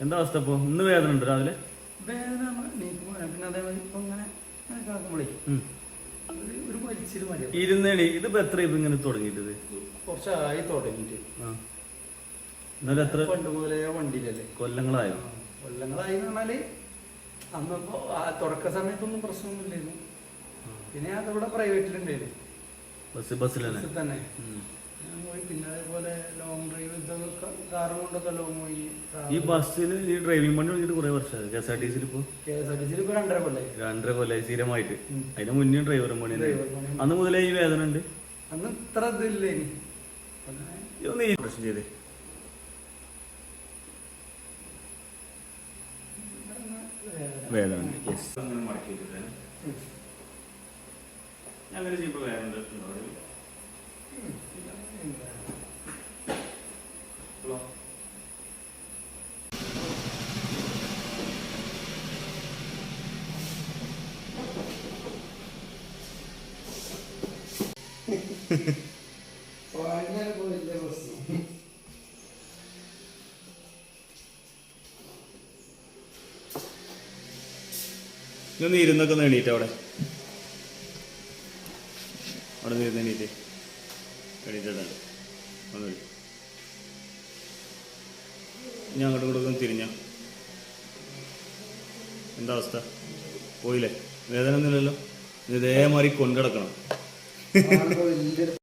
എന്താ അവസ്ഥ ഇപ്പോൾ? ഇന്ന് വേദന ഉണ്ട് രാവിലെ? വേദന പിന്നെ അതേമാതിരി ഇപ്പം ഇങ്ങനെ കിടക്കുമ്പോഴേ ഒരു വലിച്ചിരി മതി. ഇരുന്നേടി ഇതിപ്പോ എത്ര ഇങ്ങനെ തുടങ്ങിയിട്ടത്? കുറച്ചായി തുടങ്ങിയിട്ട്. എന്നാലും എത്ര പണ്ട് മുതലേ വണ്ടിയിലല്ലേ? കൊല്ലങ്ങളായോ? കൊല്ലങ്ങളായി എന്ന് പറഞ്ഞാല് അന്നിപ്പോ തുടക്ക സമയത്തൊന്നും പ്രശ്നമൊന്നുമില്ലായിരുന്നു. പിന്നെ അതവിടെ പ്രൈവറ്റിലുണ്ടായിരുന്നു, ബസ്സിൽ തന്നെ പോയി. പിന്നെ അതേപോലെ ലോങ് ഡ്രൈവ് ഇതൊക്കെ കാറും കൊണ്ടൊക്കെ ലോങ് പോയി. ഈ ബസ്സിൽ ഈ ഡ്രൈവിംഗ് പണി തുടങ്ങിയിട്ട് കുറെ വർഷമായി. KSRTC ഇപ്പൊ 2.5 കൊല്ലായി. 2.5 കൊല്ലായി സ്ഥിരമായിട്ട്. അതിന് മുന്നേ ഡ്രൈവർ പണി. അന്ന് മുതലേ ഈ വേദന ഉണ്ട്? അന്ന് ഇത്ര ഇതില്ലേ. പ്രശ്നം ചെയ്തേ വേദന അങ്ങനെ ചെയ്യുമ്പോ വേദന ഇതൊന്ന് ഇരുന്നൊക്കെ ഒന്ന് എണീറ്റ് അവിടെ നിന്ന് ഇരുന്ന് എണീറ്റ് എണീറ്റിട്ടുണ്ട് ഒന്ന് ഞാൻ അങ്ങോട്ടും ഇങ്ങോട്ടും തിരിഞ്ഞ എന്താ അവസ്ഥ? പോയില്ലേ? വേദന ഒന്നുമില്ലല്ലോ. ഇതേമാതിരി കൊണ്ടുകിടക്കണം.